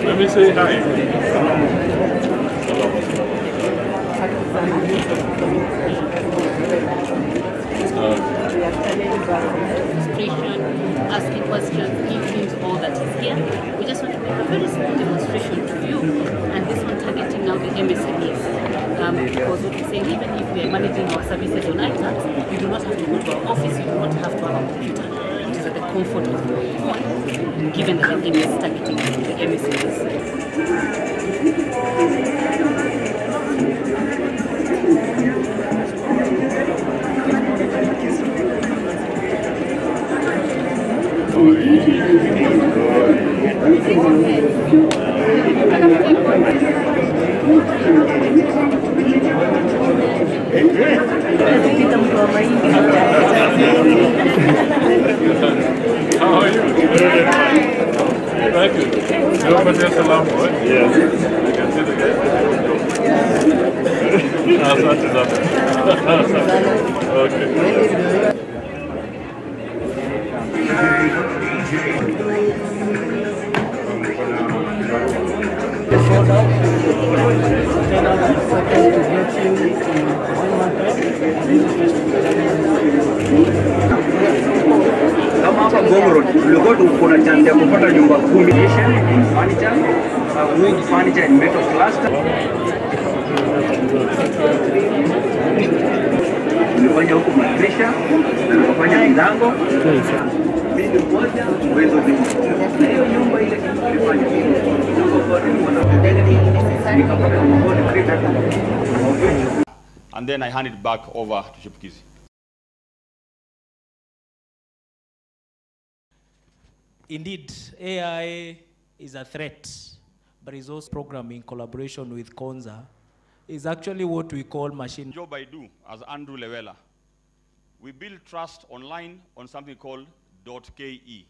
Let me say hi. Asking questions, giving all that is here. We just want to make a very small demonstration to you, and this one targeting now the MSMEs. Because what we're saying, even if we are managing our services on iPads, you do not have to go to our office, you do not have to have a computer. It is at the comfort of your home, given that the thing is targeting the MSMEs. How are you? Thank you. Nobody has a lamp, right? Yes. You can see the guy. Okay. Kama hapa Gomoro tulikuwa kuna chance ya kupata nyumba 10 furniture and metal cluster. Tulifanya huko madirisha, tulifanya milango. Mimi mmoja uwezo ni hiyo nyumba ile tulifanya and then I hand it back over to Chipukizi. Indeed, AI is a threat, but resource programming in collaboration with Konza is actually what we call machine. Job I do as Andrew Lewela. We build trust online on something called .ke.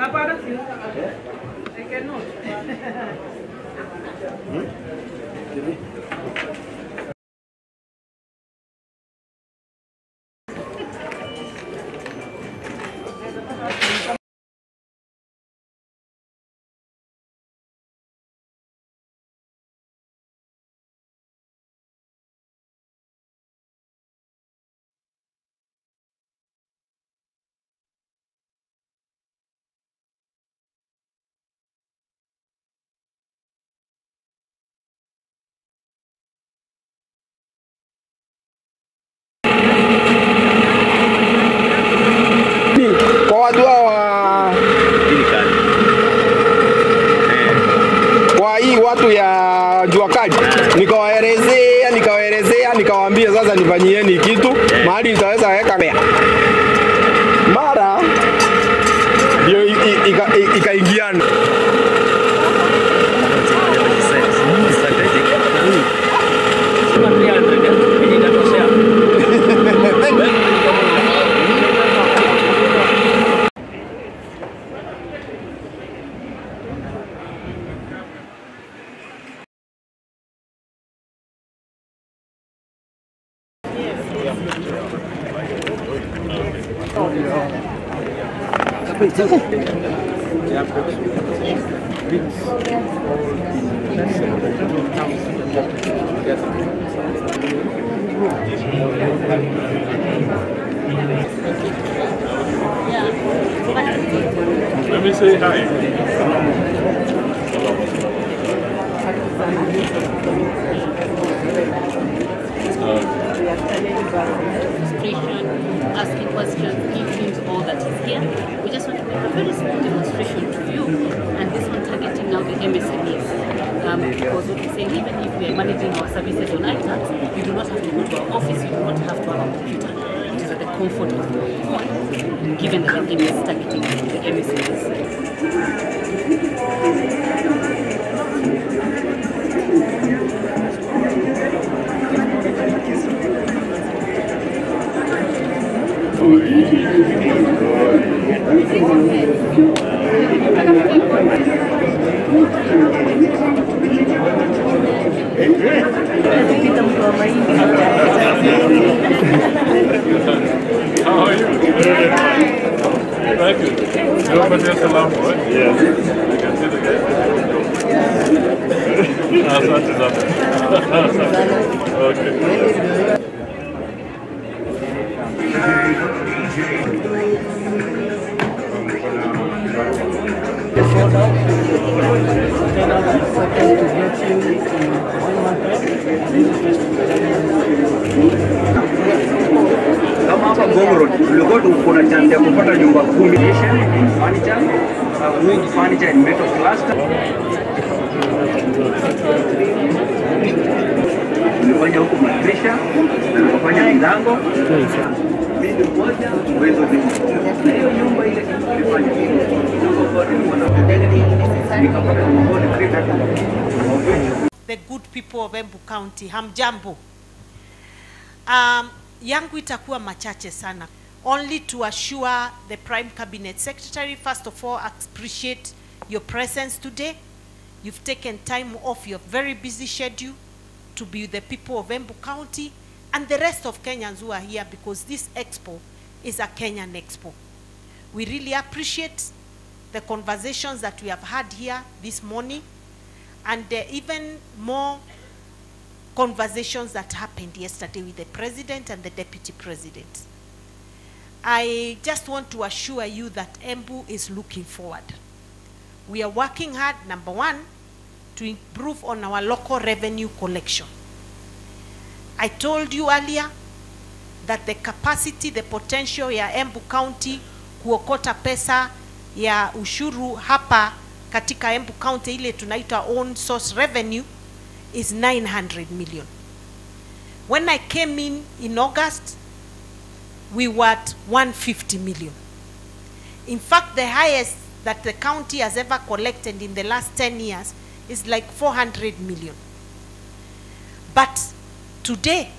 I cannot. Kwa watu wa kwa hii watu ya jua kali nikawaambia sasa nifanyieni kitu mahali nitaweza weka mara ndio ikaingiana. Let me say hi. Asking questions, giving all that is here. We just want to make a very small demonstration to you, and this one targeting now the MSMEs. Because what we're saying, even if we are managing our services on iPads, you do not have to go to our office, you do not have to have a computer. It is at the comfort of your home, given that the game is targeting the MSMEs. How are you? Thank you. Everybody has a lamp, right? Yes. You can see the guy. Okay. Kama hapa Ngong Road tulikuwa kuna chance ya kupata nyumba 10 furniture and metal cluster. Tulifanya huko madirisha, tulifanya milango. Mimi mmoja uwezo ni hiyo nyumba ile tulifanya the good people of Embu County. Hamjambo. Yangu itakuwa machache sana. Only to assure the Prime Cabinet Secretary, first of all, appreciate your presence today. You've taken time off your very busy schedule to be with the people of Embu County and the rest of Kenyans who are here, because this expo is a Kenyan expo. We really appreciate the conversations that we have had here this morning, and even more conversations that happened yesterday with the President and the Deputy President. I just want to assure you that Embu is looking forward. We are working hard, number one, to improve on our local revenue collection. I told you earlier that the capacity, the potential ya Embu County kuokota pesa ya ushuru hapa katika Embu County ile tunaita own source revenue is 900 million. When I came in August, we were at 150 million. In fact, the highest that the county has ever collected in the last 10 years is like 400 million. But today,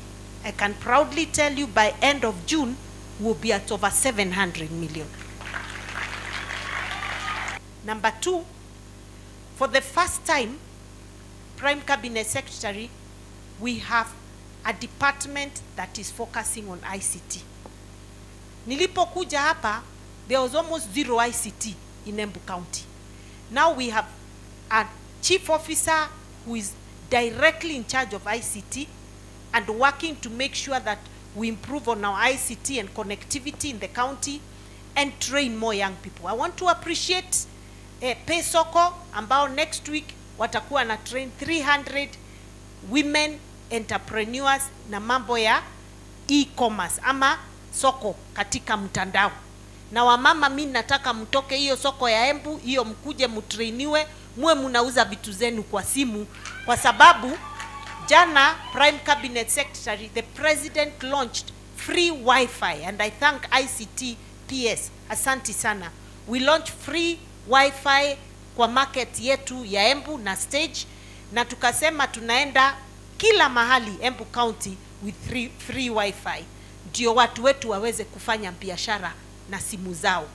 I can proudly tell you by end of June, we'll be at over 700 million. Number 2, for the first time, Prime Cabinet Secretary, we have a department that is focusing on ICT. Nilipokuja hapa, there was almost zero ICT in Embu County. Now we have a chief officer who is directly in charge of ICT and working to make sure that we improve on our ICT and connectivity in the county and train more young people. I want to appreciate Pesoko ambao next week watakuwa na train 300 women entrepreneurs na mambo ya e-commerce ama soko katika mtandao. Na wamama, mimi nataka mtoke hiyo soko ya Embu, hiyo mkuje mutrainiwe, muwe mnauza vitu zenu kwa simu, kwa sababu jana Prime Cabinet Secretary, the President launched free Wi-Fi, and I thank ICT PS. Asante sana. We launched free Wi-Fi kwa market yetu ya Embu na stage, na tukasema tunaenda kila mahali Embu County with free Wi-Fi. Ndio watu wetu waweze kufanya biashara na simu zao.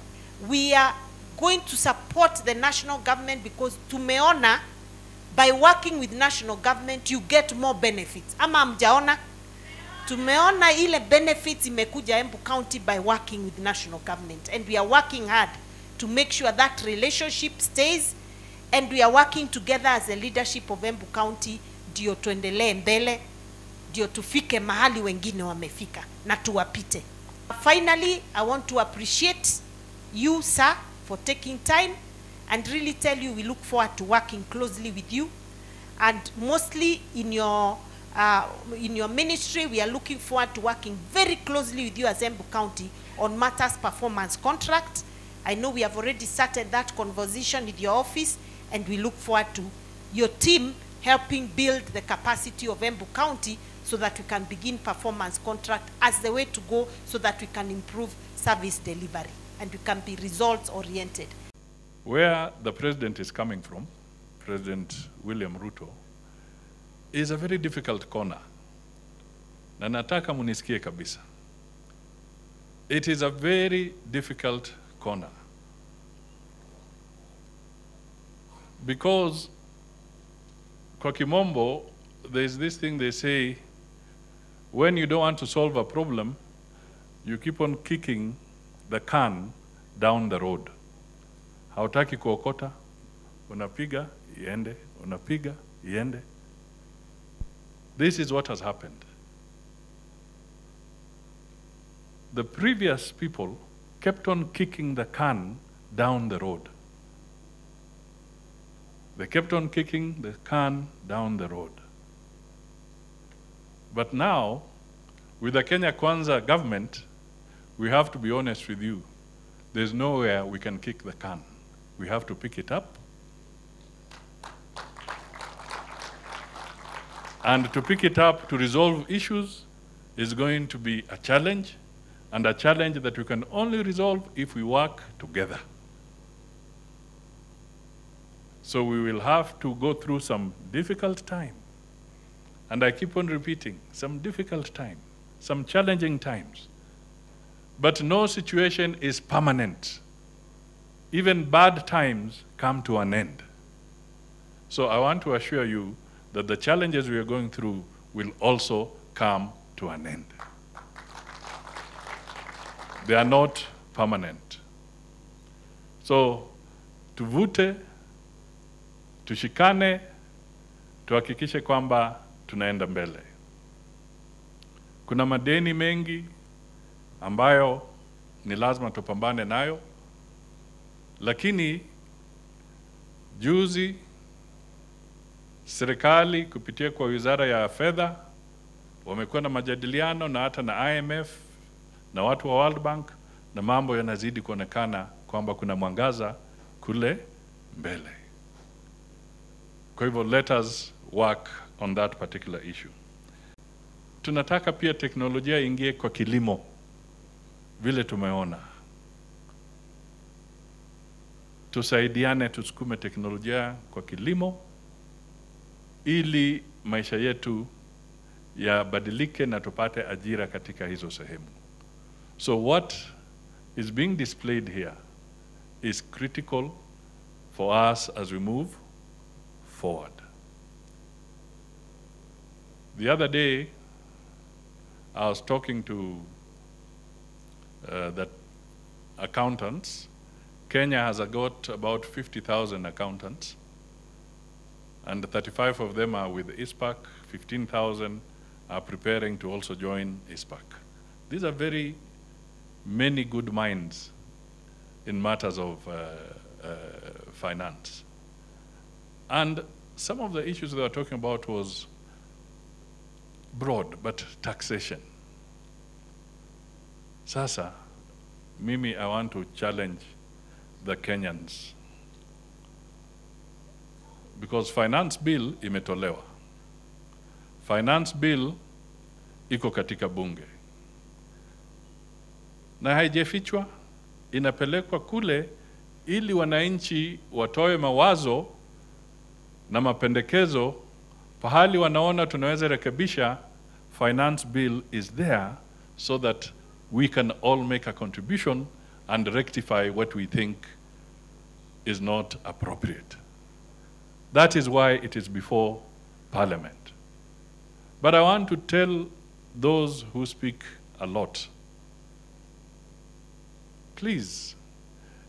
We are going to support the national government because tumeona by working with national government you get more benefits. Ama mjaona? Tumeona ile benefits imekuja Embu County by working with national government, and we are working hard to make sure that relationship stays, and we are working together as a leadership of Embu County ndio tuendelee mbele, ndio tufike mahali wengine wamefika na tuwapite. Finally, I want to appreciate you, sir, for taking time and really tell you we look forward to working closely with you, and mostly in your ministry we are looking forward to working very closely with you as Embu County on matters performance contract. I know we have already started that conversation with your office, and we look forward to your team helping build the capacity of Embu County so that we can begin performance contract as the way to go, so that we can improve service delivery and we can be results oriented. Where the president is coming from, President William Ruto, is a very difficult corner. Na nataka munisikie kabisa. It is a very difficult corner. Because kwa kimombo, there is this thing they say, when you don't want to solve a problem, you keep on kicking the can down the road. Hautaki kuokota, unapiga, iende, unapiga, iende. This is what has happened. The previous people kept on kicking the can down the road. They kept on kicking the can down the road. But now, with the Kenya Kwanza government, we have to be honest with you. There's nowhere we can kick the can. We have to pick it up. And to pick it up, to resolve issues, is going to be a challenge, and a challenge that we can only resolve if we work together. So we will have to go through some difficult time. And I keep on repeating, some difficult time, some challenging times. But no situation is permanent. Even bad times come to an end. So I want to assure you that the challenges we are going through will also come to an end. They are not permanent. So, tuvute, tushikane, tuhakikishe kwamba tunaenda mbele. Kuna madeni mengi ambayo ni lazima tupambane nayo, lakini juzi serikali kupitia kwa Wizara ya Fedha wamekuwa na majadiliano na hata na IMF na watu wa World Bank, na mambo yanazidi kuonekana kwamba kuna mwangaza kule mbele. Kwa hivyo let us work on that particular issue. Tunataka pia teknolojia ingie kwa kilimo vile tumeona. Tusaidiane tusukume teknolojia kwa kilimo ili maisha yetu yabadilike na tupate ajira katika hizo sehemu. So what is being displayed here is critical for us as we move forward. The other day, I was talking to the accountants. Kenya has got about 50,000 accountants, and 35 of them are with ISPAC, 15,000 are preparing to also join ISPAC. These are very many good minds in matters of finance. And some of the issues they were talking about was broad, but taxation. Sasa, mimi, I want to challenge the Kenyans. Because finance bill imetolewa. Finance bill iko katika bunge. Na haijafichwa, inapelekwa kule ili wananchi watoe mawazo na mapendekezo pahali wanaona tunaweza rekebisha. Finance bill is there so that we can all make a contribution and rectify what we think is not appropriate. That is why it is before Parliament. But I want to tell those who speak a lot, please,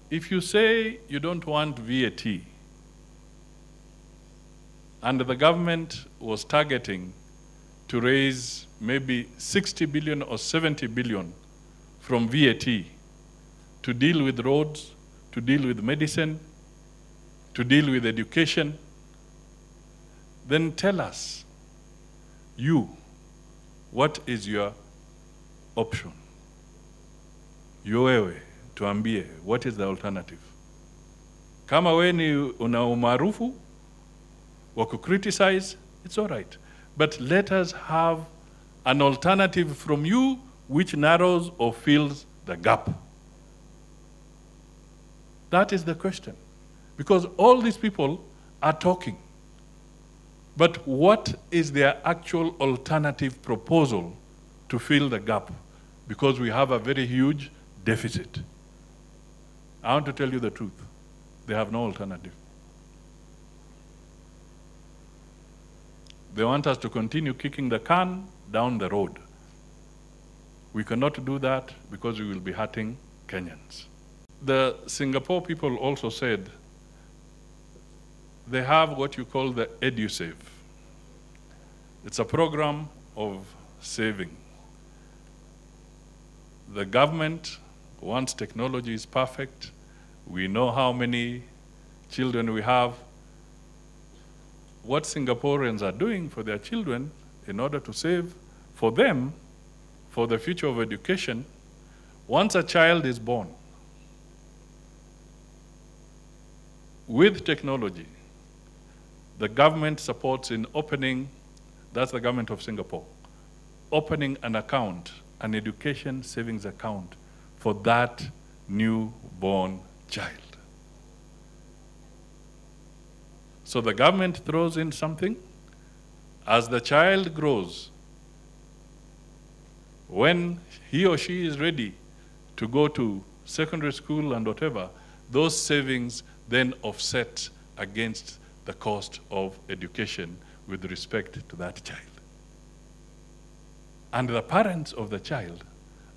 if you say you don't want VAT, and the government was targeting to raise maybe 60 billion or 70 billion from VAT to deal with roads, to deal with medicine, to deal with education, then tell us, what is your option? Wewe, tuambie, what is the alternative? Kama we ni una umaarufu wa criticize, it's all right. But let us have an alternative from you which narrows or fills the gap. That is the question. Because all these people are talking. But what is their actual alternative proposal to fill the gap? Because we have a very huge deficit. I want to tell you the truth. They have no alternative. They want us to continue kicking the can down the road. We cannot do that because we will be hurting Kenyans. The Singapore people also said they have what you call the EduSave. It's a program of saving. The government, once technology is perfect, we know how many children we have. What Singaporeans are doing for their children in order to save for them, for the future of education, once a child is born, with technology, the government supports in opening, that's the government of Singapore, opening an account, an education savings account for that newborn child. So the government throws in something. As the child grows, when he or she is ready to go to secondary school and whatever, those savings then offset against the cost of education with respect to that child. And the parents of the child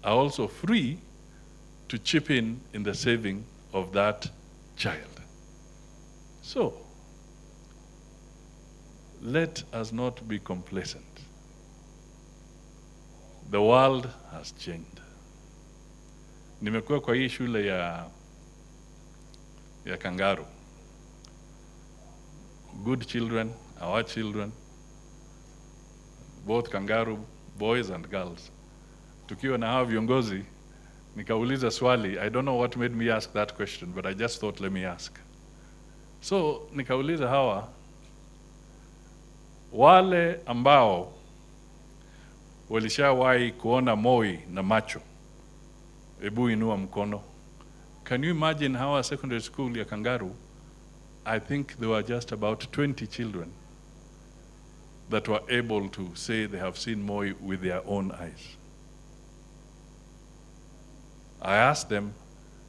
are also free to chip in the saving of that child. So, let us not be complacent. The world has changed. Nimekuwa kwa hii shule ya Kangaroo. Good children, our children, both Kangaroo, boys and girls. Tukiwa na hawa viongozi, nikauliza swali. I don't know what made me ask that question, but I just thought, let me ask. So, nikauliza hawa, wale ambao walishawahi kuona Moi na macho, ebu inua mkono. Can you imagine how a secondary school ya Kangaroo, I think there were just about 20 children that were able to say they have seen Moi with their own eyes. I asked them,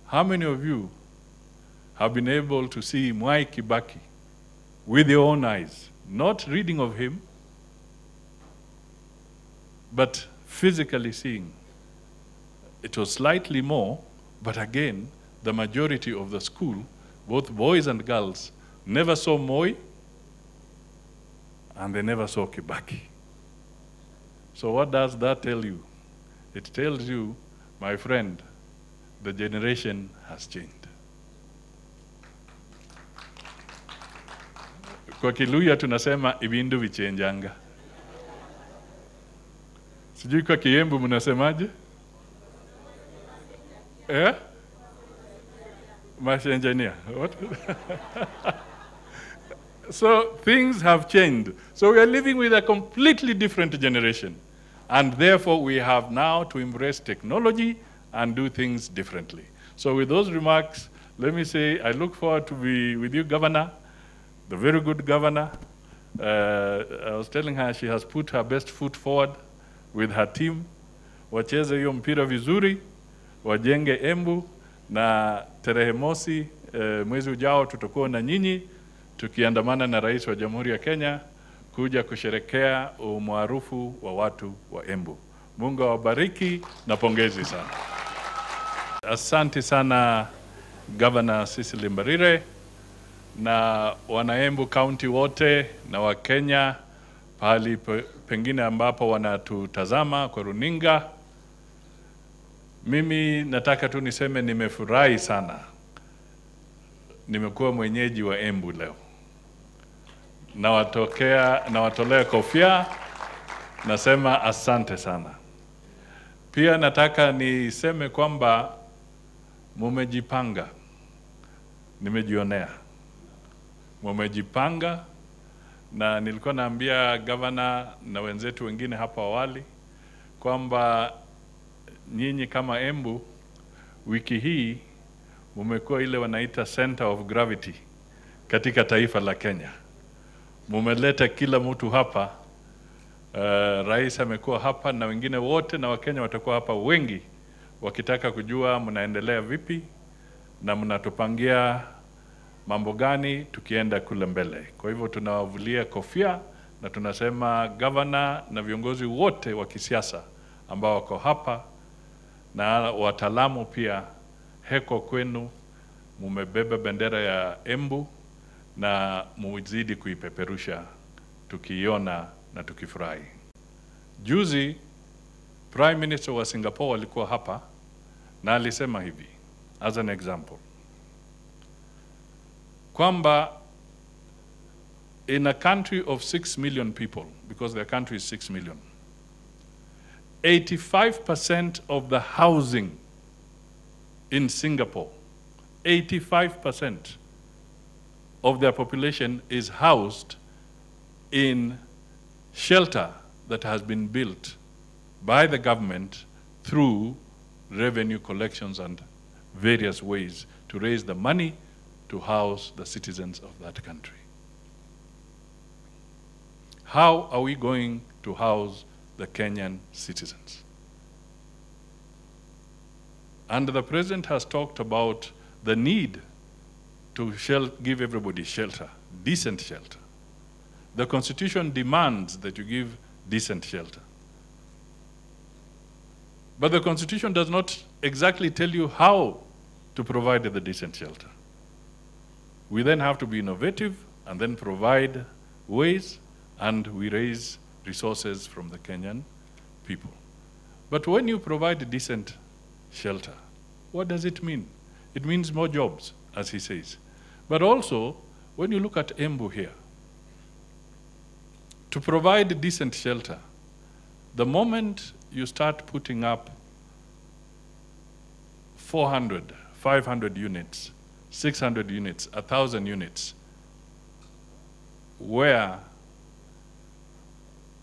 how many of you have been able to see Mwai Kibaki with your own eyes, not reading of him, but physically seeing. It was slightly more, but again, the majority of the school, both boys and girls, never saw Moi, and they never saw Kibaki. So what does that tell you? It tells you, my friend, the generation has changed. Kwa Kiluya tunasema ibindu vichenjanga. Sijui kwa Kiembu mnasemaje? Mashenjania. What? So things have changed. So we are living with a completely different generation. And therefore we have now to embrace technology and do things differently. So with those remarks, let me say I look forward to be with you, Governor, the very good governor. I was telling her she has put her best foot forward with her team. Wacheze hiyo mpira vizuri, wajenge Embu, na tarehe mosi mwezi ujao tutakuwa na nyinyi tukiandamana na Rais wa Jamhuri ya Kenya kuja kusherekea umaarufu wa watu wa Embu. Mungu awabariki na pongezi sana. Asante sana Governor Cecily Mbarire na wana Embu County wote na wa Kenya pahali pengine ambapo wanatutazama kwa runinga. Mimi nataka tu niseme nimefurahi sana. Nimekuwa mwenyeji wa Embu leo. Nawatolea kofia, nasema asante sana. Pia nataka niseme kwamba mumejipanga. Nimejionea. Mumejipanga, na nilikuwa naambia governor na wenzetu wengine hapa awali kwamba nyinyi kama Embu wiki hii mumekuwa ile wanaita center of gravity katika taifa la Kenya. Mumeleta kila mtu hapa. Rais amekuwa hapa na wengine wote na Wakenya watakuwa hapa wengi wakitaka kujua mnaendelea vipi na mnatupangia mambo gani tukienda kule mbele. Kwa hivyo tunawavulia kofia na tunasema governor na viongozi wote wa kisiasa ambao wako hapa na wataalamu pia, heko kwenu, mumebeba bendera ya Embu na muzidi kuipeperusha tukiona na tukifurahi. Juzi Prime Minister wa Singapore alikuwa hapa na alisema hivi, as an example, kwamba in a country of 6 million people, because their country is 6 million, 85% of the housing in Singapore, 85% of their population is housed in shelter that has been built by the government through revenue collections and various ways to raise the money to house the citizens of that country. How are we going to house the Kenyan citizens? And the president has talked about the need to give everybody shelter, decent shelter. The Constitution demands that you give decent shelter. But the Constitution does not exactly tell you how to provide the decent shelter. We then have to be innovative and then provide ways, and we raise resources from the Kenyan people. But when you provide decent shelter, what does it mean? It means more jobs, as he says. But also, when you look at Embu here, to provide decent shelter, the moment you start putting up 400, 500 units, 600 units, 1,000 units, where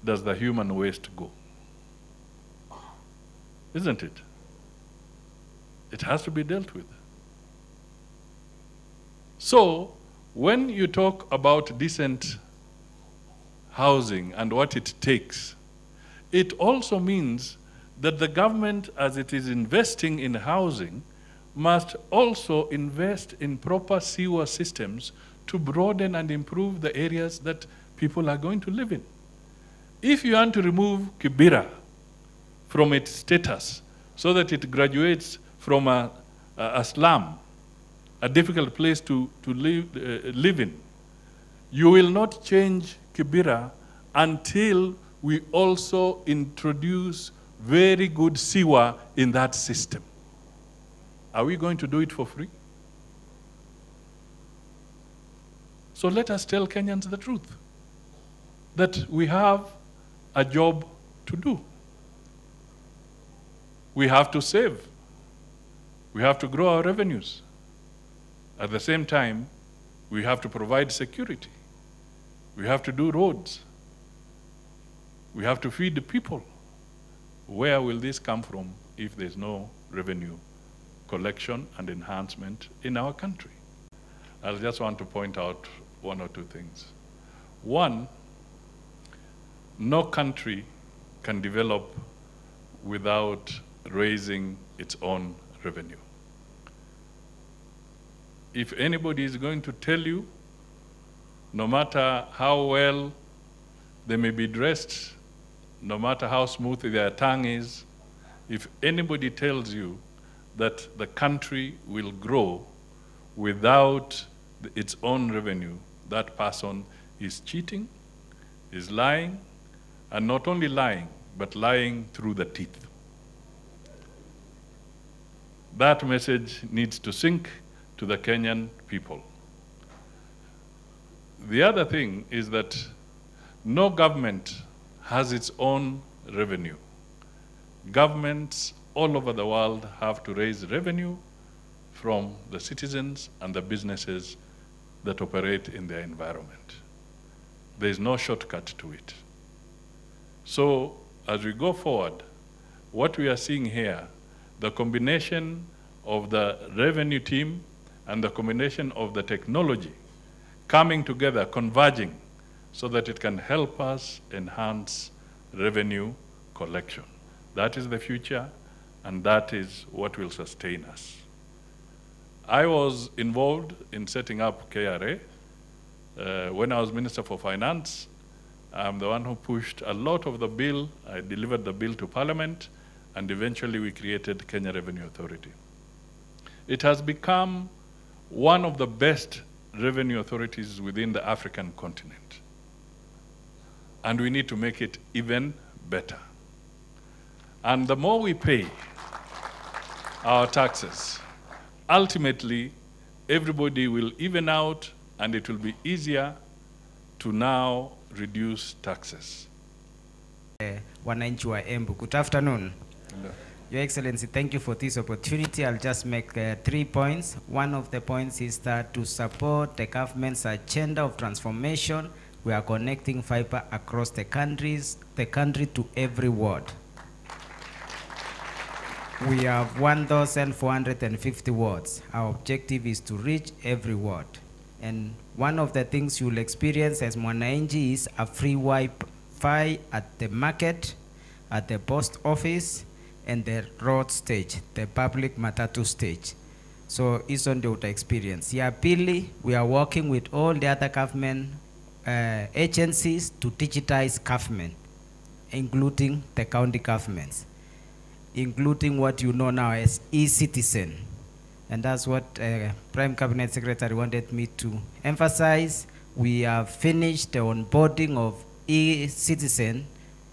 does the human waste go? Isn't it? It has to be dealt with. So, when you talk about decent housing and what it takes, it also means that the government, as it is investing in housing, must also invest in proper sewer systems to broaden and improve the areas that people are going to live in. If you want to remove Kibera from its status so that it graduates from a slum, a difficult place to live in, you will not change Kibera until we also introduce very good sewer in that system. Are we going to do it for free? So let us tell Kenyans the truth, that we have a job to do. We have to save. We have to grow our revenues. At the same time, we have to provide security. We have to do roads. We have to feed the people. Where will this come from if there's no revenue collection and enhancement in our country? I just want to point out one or two things. One, no country can develop without raising its own revenue. If anybody is going to tell you, no matter how well they may be dressed, no matter how smooth their tongue is, if anybody tells you that the country will grow without its own revenue, that person is cheating, is lying, and not only lying, but lying through the teeth. That message needs to sink to the Kenyan people. The other thing is that no government has its own revenue. Governments all over the world have to raise revenue from the citizens and the businesses that operate in their environment. There is no shortcut to it. So as we go forward, what we are seeing here, the combination of the revenue team and the combination of the technology coming together, converging, so that it can help us enhance revenue collection. That is the future, and that is what will sustain us. I was involved in setting up KRA. When I was Minister for Finance, I'm the one who pushed a lot of the bill. I delivered the bill to Parliament, and eventually we created Kenya Revenue Authority. It has become one of the best revenue authorities within the African continent. And we need to make it even better. And the more we pay our taxes, ultimately, everybody will even out, and it will be easier to now reduce taxes. Wananchi wa Embu, good afternoon. Hello. Your Excellency, thank you for this opportunity. I'll just make 3 points. One of the points is that to support the government's agenda of transformation, we are connecting fiber across the country to every ward. We have 1,450 wards. Our objective is to reach every ward. And one of the things you'll experience as mwananchi is a free Wi-Fi at the market, at the post office, and the road stage, the public matatu stage. So it's on the experience. Ya pili, we are working with all the other government agencies to digitize government, including the county governments, including what you know now as e-citizen. And that's what Prime Cabinet Secretary wanted me to emphasize. We have finished the onboarding of e-citizen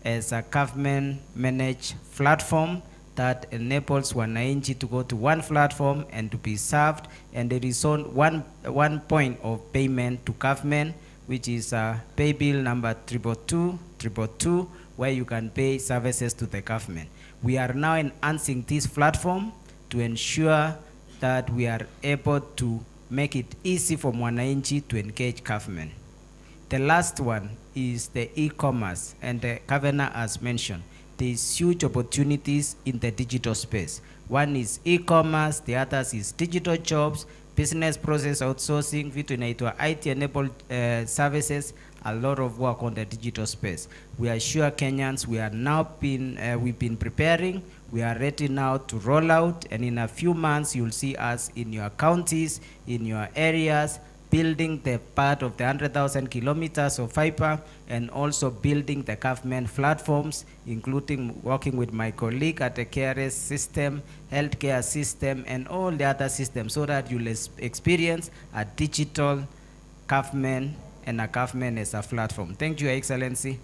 as a government-managed platform that enables wananchi to go to one platform and to be served, and there is one point of payment to government, which is pay bill number 222, where you can pay services to the government. We are now enhancing this platform to ensure that we are able to make it easy for mwananchi to engage government. The last one is the e-commerce, and the governor has mentioned there's huge opportunities in the digital space. One is e-commerce, the other is digital jobs, business process outsourcing, vitu inaitwa IT-enabled services, a lot of work on the digital space. We assure Kenyans we are now we've been preparing. We are ready now to roll out, and in a few months you'll see us in your counties, in your areas, building the part of the 100,000 kilometers of fiber, and also building the government platforms, including working with my colleague at the KRS system, healthcare system, and all the other systems, so that you'll experience a digital government and a government as a platform. Thank you, Your Excellency.